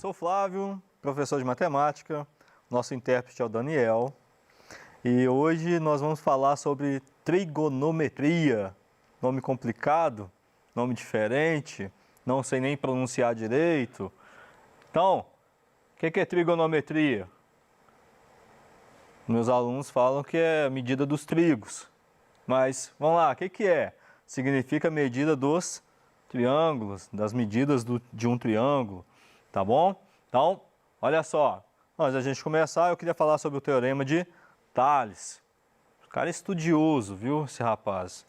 sou o Flávio, professor de matemática, nosso intérprete é o Daniel e hoje nós vamos falar sobre trigonometria, nome complicado, nome diferente, não sei nem pronunciar direito. Então, o que é trigonometria? Meus alunos falam que é a medida dos trigos, mas vamos lá, o que é? Significa a medida dos triângulos, das medidas de um triângulo, tá bom? Então, olha só, antes da gente começar, eu queria falar sobre o teorema de Tales. O cara é estudioso, viu, esse rapaz?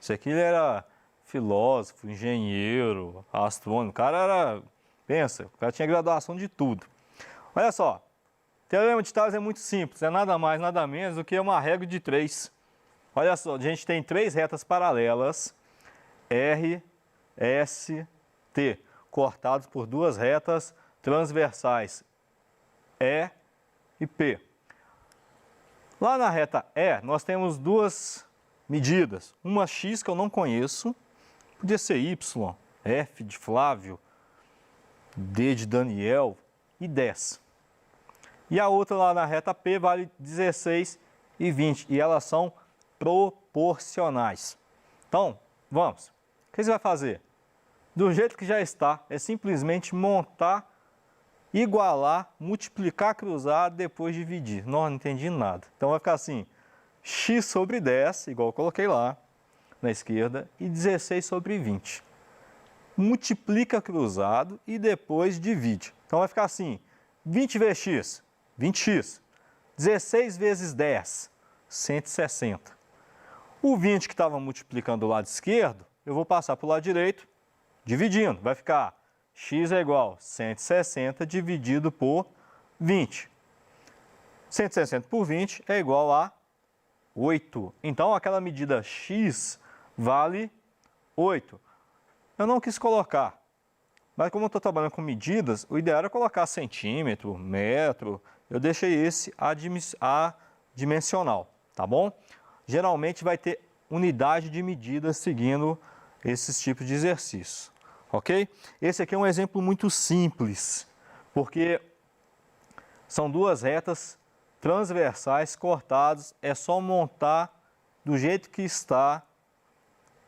Esse aqui ele era filósofo, engenheiro, astrônomo, o cara era, pensa, o cara tinha graduação de tudo. Olha só, o teorema de Tales é muito simples, é nada mais, nada menos do que uma regra de 3. Olha só, a gente tem 3 retas paralelas, R, S, T, cortados por 2 retas transversais, E e P. Lá na reta E, nós temos 2 medidas. Uma X que eu não conheço, podia ser Y, F de Flávio, D de Daniel e 10. E a outra lá na reta P vale 16 e 20, e elas são proporcionais. Então, vamos. O que você vai fazer? Do jeito que já está, é simplesmente montar, igualar, multiplicar cruzado, depois dividir. Não entendi nada. Então vai ficar assim, x sobre 10, igual eu coloquei lá na esquerda, e 16 sobre 20. Multiplica cruzado e depois divide. Então vai ficar assim, 20 vezes x, 20x. 16 vezes 10, 160. O 20 que estava multiplicando do lado esquerdo, eu vou passar para o lado direito, dividindo. Vai ficar x é igual a 160 dividido por 20. 160 por 20 é igual a 8. Então, aquela medida x vale 8. Eu não quis colocar, mas como eu estou trabalhando com medidas, o ideal era colocar centímetro, metro. Eu deixei esse adimensional, tá bom? Geralmente vai ter unidade de medida seguindo esses tipos de exercícios, ok? Esse aqui é um exemplo muito simples, porque são 2 retas transversais cortadas, é só montar do jeito que está,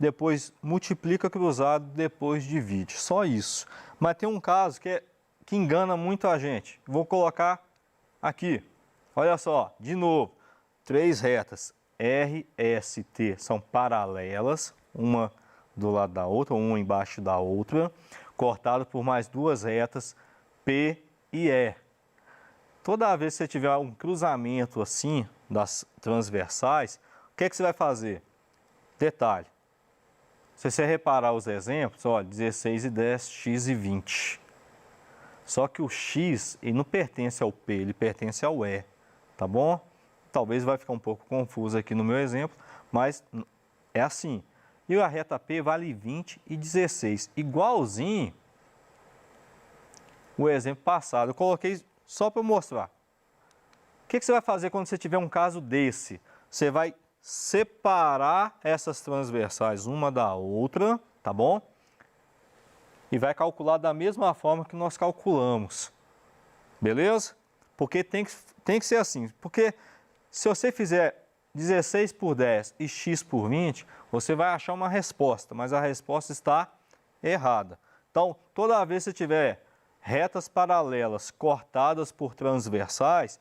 depois multiplica cruzado, depois divide, só isso. Mas tem um caso que engana muito a gente, vou colocar aqui, olha só, de novo, 3 retas R, S, T são paralelas, uma do lado da outra, uma embaixo da outra, cortado por mais 2 retas P e E. Toda vez que você tiver um cruzamento assim, das transversais, o que é que você vai fazer? Detalhe, se você reparar os exemplos, olha, 16 e 10, x e 20. Só que o x, ele não pertence ao P, ele pertence ao E, tá bom? Talvez vai ficar um pouco confuso aqui no meu exemplo, mas é assim. E a reta P vale 20 e 16, igualzinho o exemplo passado. Eu coloquei só para mostrar. O que você vai fazer quando você tiver um caso desse? Você vai separar essas transversais uma da outra, tá bom? E vai calcular da mesma forma que nós calculamos, beleza? Porque tem que ser assim, porque se você fizer 16 por 10 e x por 20, você vai achar uma resposta, mas a resposta está errada. Então, toda vez que você tiver retas paralelas cortadas por transversais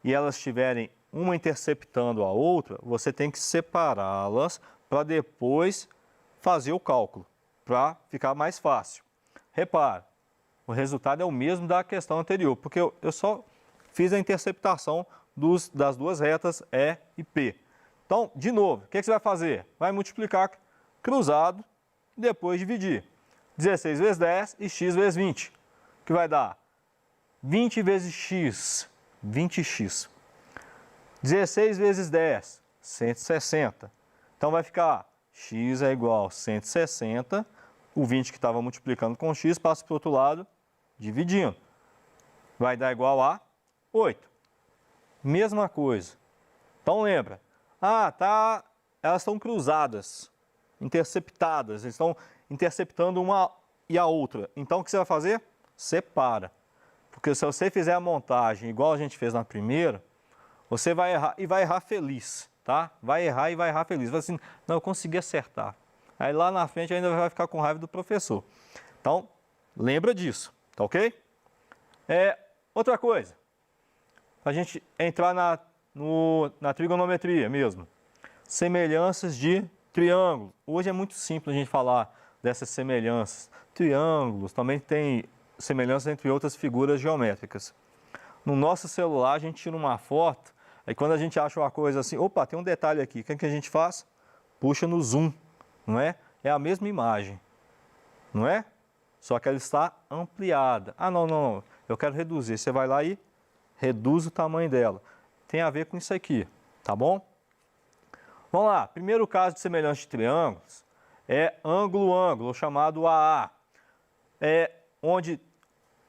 e elas estiverem uma interceptando a outra, você tem que separá-las para depois fazer o cálculo, para ficar mais fácil. Repara, o resultado é o mesmo da questão anterior, porque eu só fiz a interceptação das 2 retas E e P. Então, de novo, o que você vai fazer? Vai multiplicar cruzado e depois dividir. 16 vezes 10 e x vezes 20, que vai dar 20 vezes x, 20x. 16 vezes 10, 160. Então, vai ficar x é igual a 160, o 20 que estava multiplicando com x passa para o outro lado, dividindo. Vai dar igual a 8. Mesma coisa. Então lembra, elas estão cruzadas, interceptadas, eles estão interceptando uma e a outra. Então o que você vai fazer? Separa. Porque se você fizer a montagem igual a gente fez na primeira, você vai errar e vai errar feliz, tá? Vai errar e vai errar feliz. Vai assim, não, eu consegui acertar. Aí lá na frente ainda vai ficar com raiva do professor. Então, lembra disso, tá ok? Outra coisa, a gente entrar na trigonometria mesmo. Semelhanças de triângulo. Hoje é muito simples a gente falar dessas semelhanças. Triângulos, também tem semelhanças entre outras figuras geométricas. No nosso celular a gente tira uma foto, aí quando a gente acha uma coisa assim, opa, tem um detalhe aqui, o que a gente faz? Puxa no zoom, não é? É a mesma imagem, não é? Só que ela está ampliada. Ah, não, eu quero reduzir. Você vai lá e reduz o tamanho dela. Tem a ver com isso aqui, tá bom? Vamos lá, primeiro caso de semelhança de triângulos é ângulo-ângulo, chamado AA. É onde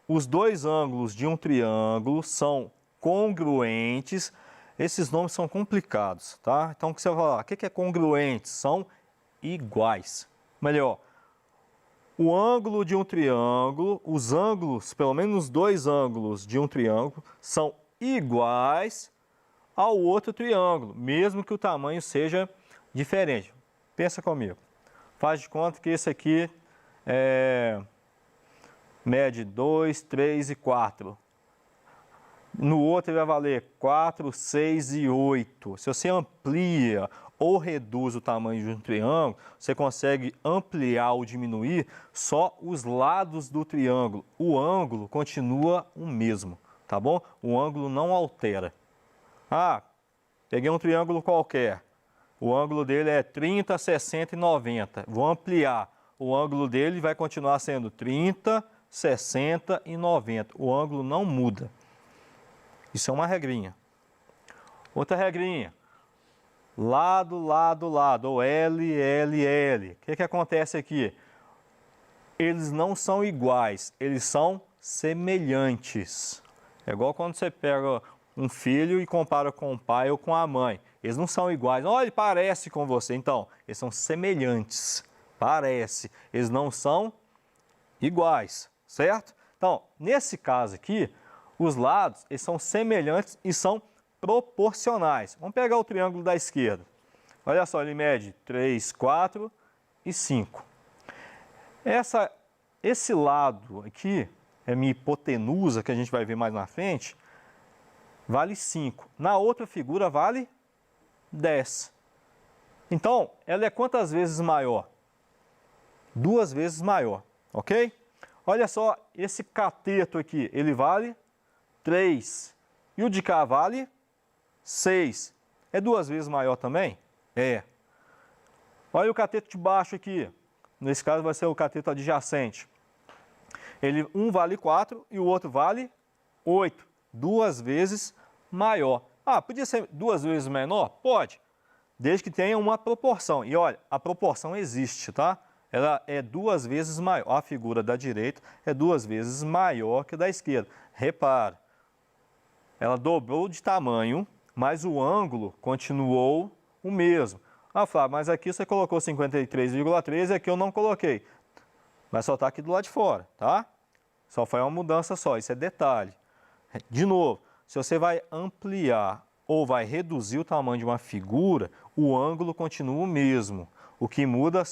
os dois ângulos de um triângulo são congruentes. Esses nomes são complicados, tá? Então, o que você vai falar? O que é congruentes? São iguais. Melhor, o ângulo de um triângulo, os ângulos, pelo menos dois ângulos de um triângulo, são iguais ao outro triângulo, mesmo que o tamanho seja diferente. Pensa comigo. Faz de conta que esse aqui mede 2, 3 e 4. No outro ele vai valer 4, 6 e 8. Se você amplia ou reduz o tamanho de um triângulo, você consegue ampliar ou diminuir só os lados do triângulo. O ângulo continua o mesmo, tá bom? O ângulo não altera. Ah, peguei um triângulo qualquer. O ângulo dele é 30, 60 e 90. Vou ampliar. O ângulo dele vai continuar sendo 30, 60 e 90. O ângulo não muda. Isso é uma regrinha. Outra regrinha. Lado, lado, lado. Ou L, L, L. O que acontece aqui? Eles não são iguais. Eles são semelhantes. É igual quando você pega um filho e compara com o pai ou com a mãe. Eles não são iguais. Olha, ele parece com você. Então, eles são semelhantes. Parece. Eles não são iguais, certo? Então, nesse caso aqui, os lados eles são semelhantes e são proporcionais. Vamos pegar o triângulo da esquerda. Olha só, ele mede 3, 4 e 5. Esse lado aqui, é minha hipotenusa, que a gente vai ver mais na frente, vale 5. Na outra figura vale 10. Então, ela é quantas vezes maior? 2 vezes maior, ok? Olha só, esse cateto aqui, ele vale 3. E o de cá vale 6. É 2 vezes maior também? É. Olha o cateto de baixo aqui. Nesse caso vai ser o cateto adjacente. Um vale 4 e o outro vale 8. 2 vezes maior. Ah, podia ser 2 vezes menor? Pode. Desde que tenha uma proporção. E olha, a proporção existe, tá? Ela é 2 vezes maior. A figura da direita é 2 vezes maior que a da esquerda. Repara. Ela dobrou de tamanho, mas o ângulo continuou o mesmo. Ah, Flávio, mas aqui você colocou 53,3 e aqui eu não coloquei. Mas só está aqui do lado de fora, tá? Só foi uma mudança só, isso é detalhe. De novo, se você vai ampliar ou vai reduzir o tamanho de uma figura, o ângulo continua o mesmo. O que muda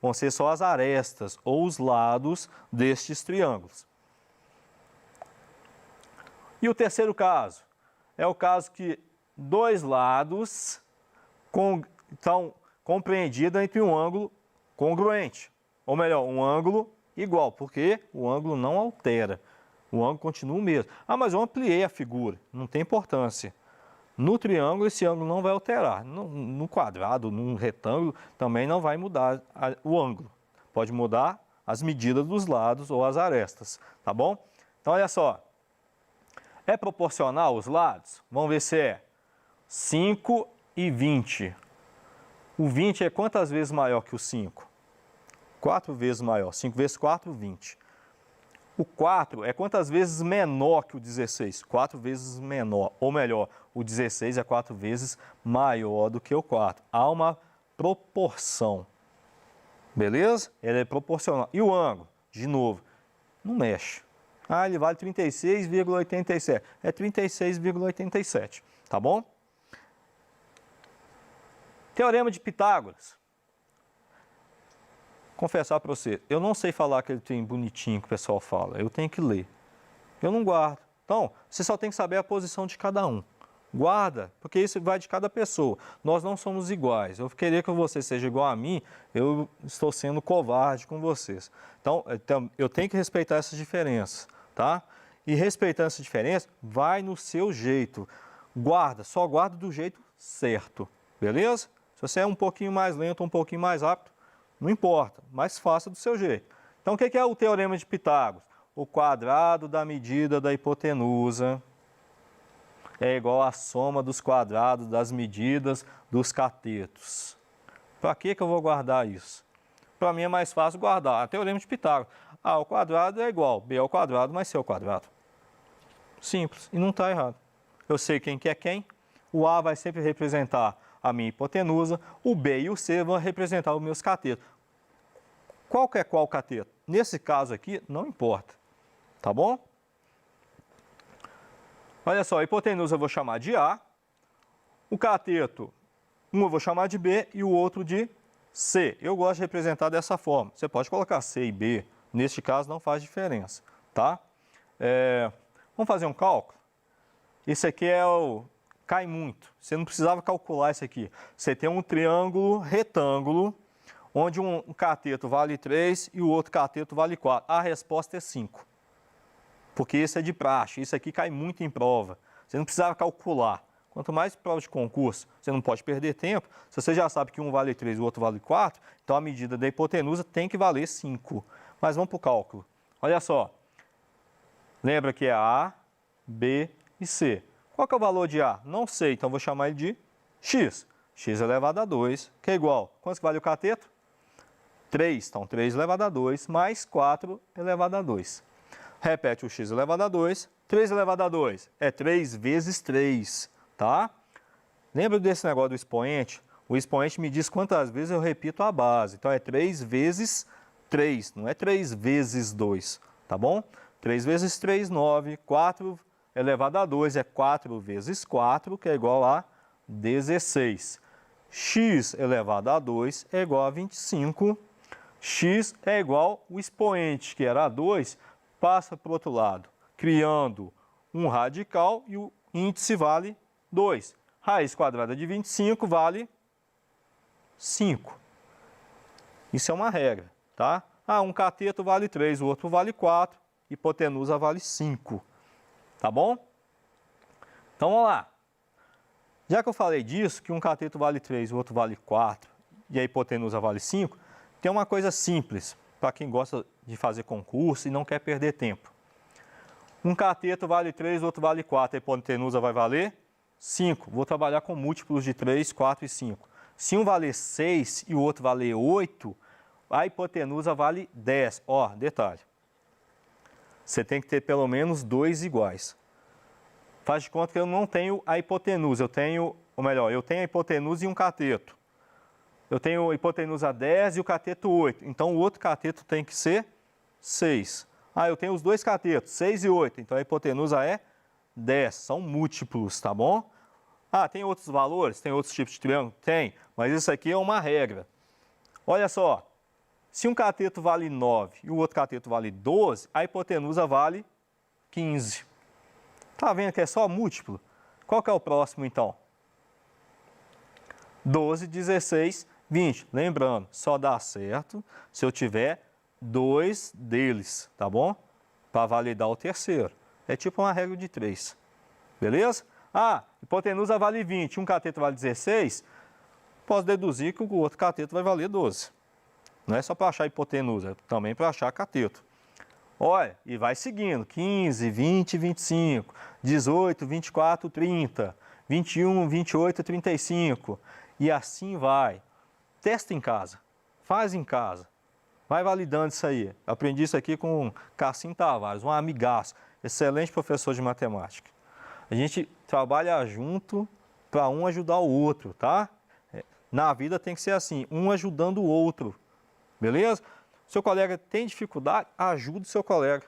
vão ser só as arestas ou os lados destes triângulos. E o terceiro caso? É o caso que dois lados estão compreendidos entre um ângulo congruente. Ou melhor, um ângulo igual, porque o ângulo não altera. O ângulo continua o mesmo. Ah, mas eu ampliei a figura. Não tem importância. No triângulo, esse ângulo não vai alterar. No quadrado, num retângulo, também não vai mudar o ângulo. Pode mudar as medidas dos lados ou as arestas, tá bom? Então, olha só. É proporcional os lados? Vamos ver se é 5 e 20. O 20 é quantas vezes maior que o 5? 4 vezes maior. 5 vezes 4, 20. O 4 é quantas vezes menor que o 16? 4 vezes menor. Ou melhor, o 16 é 4 vezes maior do que o 4. Há uma proporção. Beleza? Ele é proporcional. E o ângulo? De novo, não mexe. Ah, ele vale 36,87. É 36,87, tá bom? Teorema de Pitágoras. Confessar para você, eu não sei falar aquele trem bonitinho que o pessoal fala, eu tenho que ler. Eu não guardo. Então, você só tem que saber a posição de cada um. Guarda, porque isso vai de cada pessoa. Nós não somos iguais. Eu querer que você seja igual a mim, eu estou sendo covarde com vocês. Então eu tenho que respeitar essas diferenças, tá? E respeitando essa diferença, vai no seu jeito. Guarda, só guarda do jeito certo, beleza? Se você é um pouquinho mais lento, um pouquinho mais rápido, não importa, mas faça do seu jeito. Então, o que é o Teorema de Pitágoras? O quadrado da medida da hipotenusa é igual à soma dos quadrados das medidas dos catetos. Para que eu vou guardar isso? Para mim é mais fácil guardar. Teorema de Pitágoras. A ao quadrado é igual B ao quadrado mais C ao quadrado. Simples, e não está errado. Eu sei quem que é quem. O A vai sempre representar a minha hipotenusa. O B e o C vão representar os meus catetos. Qual que é qual cateto? Nesse caso aqui, não importa. Tá bom? Olha só, a hipotenusa eu vou chamar de A. O cateto, um eu vou chamar de B e o outro de C. Eu gosto de representar dessa forma. Você pode colocar C e B. Neste caso, não faz diferença. Tá? Vamos fazer um cálculo? Esse aqui é o... Cai muito. Você não precisava calcular isso aqui. Você tem um triângulo retângulo, onde um cateto vale 3 e o outro cateto vale 4. A resposta é 5. Porque isso é de praxe. Isso aqui cai muito em prova. Você não precisava calcular. Quanto mais prova de concurso, você não pode perder tempo. Se você já sabe que um vale 3 e o outro vale 4, então a medida da hipotenusa tem que valer 5. Mas vamos para o cálculo. Olha só. Lembra que é A, B e C. Qual que é o valor de A? Não sei, então vou chamar ele de X. X elevado a 2, que é igual. Quanto que vale o cateto? 3. Então, 3 elevado a 2 mais 4 elevado a 2. Repete o x elevado a 2. 3 elevado a 2 é 3 vezes 3, tá? Lembra desse negócio do expoente? O expoente me diz quantas vezes eu repito a base. Então, é 3 vezes 3, não é 3 vezes 2, tá bom? 3 vezes 3, 9. 4 elevado a 2 é 4 vezes 4, que é igual a 16. X elevado a 2 é igual a 25. X é igual o expoente, que era 2, passa para o outro lado, criando um radical e o índice vale 2. Raiz quadrada de 25 vale 5. Isso é uma regra, tá? Ah, um cateto vale 3, o outro vale 4, hipotenusa vale 5. Tá bom? Então, vamos lá. Já que eu falei disso, que um cateto vale 3, o outro vale 4 e a hipotenusa vale 5, tem uma coisa simples para quem gosta de fazer concurso e não quer perder tempo. Um cateto vale 3, o outro vale 4, a hipotenusa vai valer 5. Vou trabalhar com múltiplos de 3, 4 e 5. Se um valer 6 e o outro valer 8, a hipotenusa vale 10. Ó, detalhe. Você tem que ter pelo menos 2 iguais. Faz de conta que eu não tenho a hipotenusa, eu tenho a hipotenusa e um cateto. Eu tenho a hipotenusa 10 e o cateto 8. Então, o outro cateto tem que ser 6. Ah, eu tenho os dois catetos, 6 e 8. Então, a hipotenusa é 10. São múltiplos, tá bom? Ah, tem outros valores? Tem outros tipos de triângulo? Tem. Mas isso aqui é uma regra. Olha só. Se um cateto vale 9 e o outro cateto vale 12, a hipotenusa vale 15. Tá vendo que é só múltiplo? Qual que é o próximo, então? 12, 16, 20. Lembrando, só dá certo se eu tiver 2 deles, tá bom? Para validar o terceiro. É tipo uma regra de 3. Beleza? Ah, hipotenusa vale 20, um cateto vale 16. Posso deduzir que o outro cateto vai valer 12. Não é só para achar hipotenusa, é também para achar cateto. Olha, e vai seguindo. 15, 20, 25, 18, 24, 30, 21, 28, 35. E assim vai. Testa em casa. Faz em casa. Vai validando isso aí. Aprendi isso aqui com Cassim Tavares, um amigaço, excelente professor de matemática. A gente trabalha junto para um ajudar o outro, tá? Na vida tem que ser assim, um ajudando o outro. Beleza? Seu colega tem dificuldade, ajude seu colega.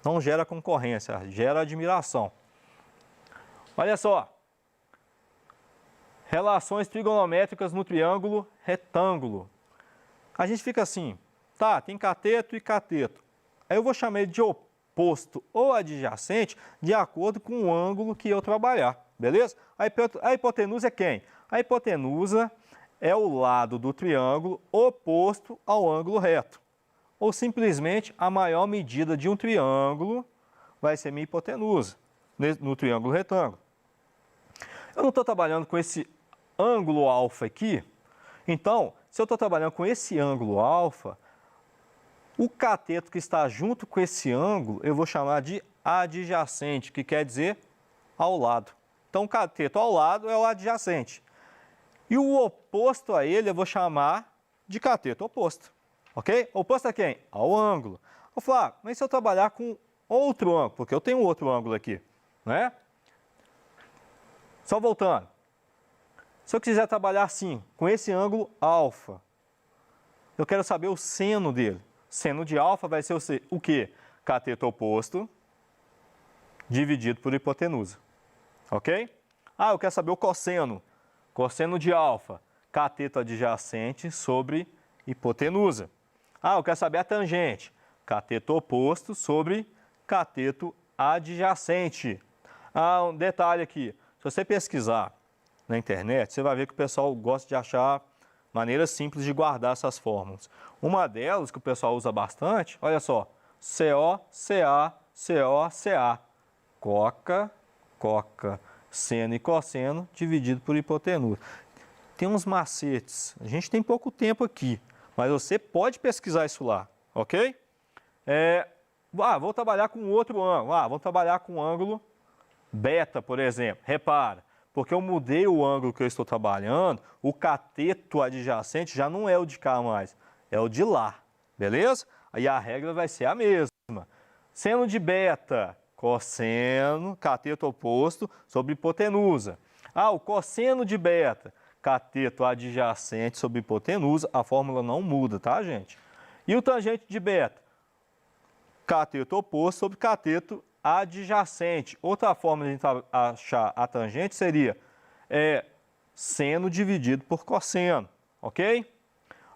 Não gera concorrência, gera admiração. Olha só. Relações trigonométricas no triângulo retângulo. A gente fica assim, tá, tem cateto e cateto. Aí eu vou chamar ele de oposto ou adjacente de acordo com o ângulo que eu trabalhar, beleza? A hipotenusa é quem? A hipotenusa é o lado do triângulo oposto ao ângulo reto. Ou simplesmente a maior medida de um triângulo vai ser minha hipotenusa no triângulo retângulo. Eu não estou trabalhando com esse ângulo alfa aqui, então, se eu estou trabalhando com esse ângulo alfa, o cateto que está junto com esse ângulo, eu vou chamar de adjacente, que quer dizer ao lado. Então, o cateto ao lado é o adjacente. E o oposto a ele eu vou chamar de cateto oposto. Ok? Oposto a quem? Ao ângulo. Vou falar, mas se eu trabalhar com outro ângulo, porque eu tenho outro ângulo aqui, né? Só voltando. Se eu quiser trabalhar assim, com esse ângulo alfa, eu quero saber o seno dele. Seno de alfa vai ser o quê? Cateto oposto dividido por hipotenusa. Ok? Ah, eu quero saber o cosseno. Cosseno de alfa, cateto adjacente sobre hipotenusa. Ah, eu quero saber a tangente. Cateto oposto sobre cateto adjacente. Ah, um detalhe aqui. Se você pesquisar na internet, você vai ver que o pessoal gosta de achar maneiras simples de guardar essas fórmulas. Uma delas que o pessoal usa bastante, olha só, CO, CA, CO, CA. Coca, coca, seno e cosseno dividido por hipotenusa. Tem uns macetes, a gente tem pouco tempo aqui, mas você pode pesquisar isso lá, ok? Vou trabalhar com outro ângulo, vou trabalhar com o ângulo beta, por exemplo. Repara, porque eu mudei o ângulo que eu estou trabalhando, o cateto adjacente já não é o de cá mais, é o de lá, beleza? Aí a regra vai ser a mesma. Seno de beta, cosseno, cateto oposto sobre hipotenusa. Ah, o cosseno de beta, cateto adjacente sobre hipotenusa, a fórmula não muda, tá, gente? E o tangente de beta, cateto oposto sobre cateto adjacente. Outra forma de a gente achar a tangente seria seno dividido por cosseno, ok?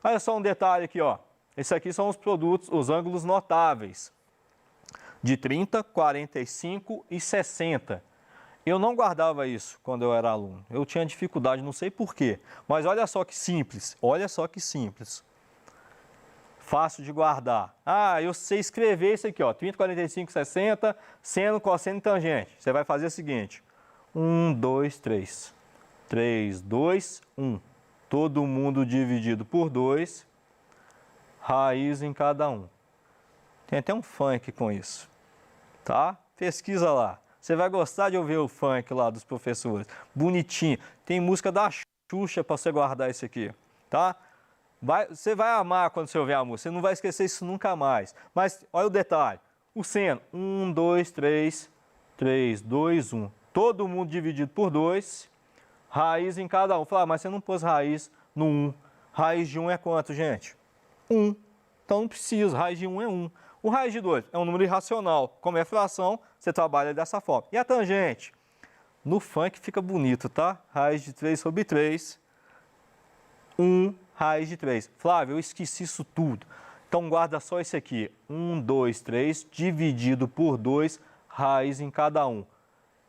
Olha só um detalhe aqui, ó. Esses aqui são os produtos, os ângulos notáveis, de 30, 45 e 60. Eu não guardava isso quando eu era aluno. Eu tinha dificuldade, não sei porquê. Mas olha só que simples, olha só que simples. Fácil de guardar. Ah, eu sei escrever isso aqui, ó, 30, 45, 60, seno, cosseno e tangente. Você vai fazer o seguinte, 1, 2, 3. 3, 2, 1. Todo mundo dividido por 2, raiz em cada um. Tem até um funk com isso, tá? Pesquisa lá. Você vai gostar de ouvir o funk lá dos professores. Bonitinho. Tem música da Xuxa para você guardar isso aqui, tá? Você vai amar quando você ouvir a música. Você não vai esquecer isso nunca mais. Mas olha o detalhe. O seno. 1, 2, 3. 3, 2, 1. Todo mundo dividido por 2. Raiz em cada um. Fala, mas você não pôs raiz no 1. Raiz de 1 é quanto, gente? 1. Então não precisa. Raiz de 1 é 1. O raiz de 2 é um número irracional. Como é fração, você trabalha dessa forma. E a tangente? No funk fica bonito, tá? Raiz de 3 sobre 3. 1, raiz de 3. Flávio, eu esqueci isso tudo. Então guarda só esse aqui. 1, 2, 3, dividido por 2, raiz em cada um.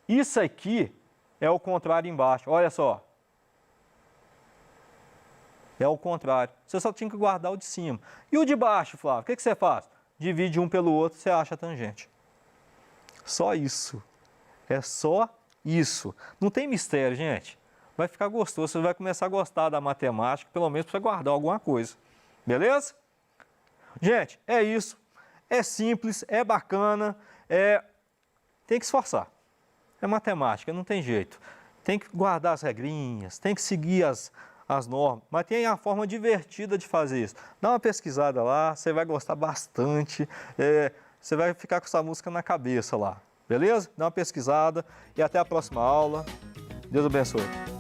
Isso aqui é o contrário embaixo. Olha só. É o contrário. Você só tinha que guardar o de cima. E o de baixo, Flávio? O que você faz? Divide um pelo outro, você acha a tangente. Só isso. É só isso. Não tem mistério, gente. Vai ficar gostoso. Você vai começar a gostar da matemática, pelo menos para guardar alguma coisa. Beleza? Gente, é isso. É simples, é bacana, tem que esforçar. É matemática, não tem jeito. Tem que guardar as regrinhas, tem que seguir as normas, mas tem a forma divertida de fazer isso. Dá uma pesquisada lá, você vai gostar bastante, você vai ficar com essa música na cabeça lá, beleza? Dá uma pesquisada e até a próxima aula. Deus abençoe.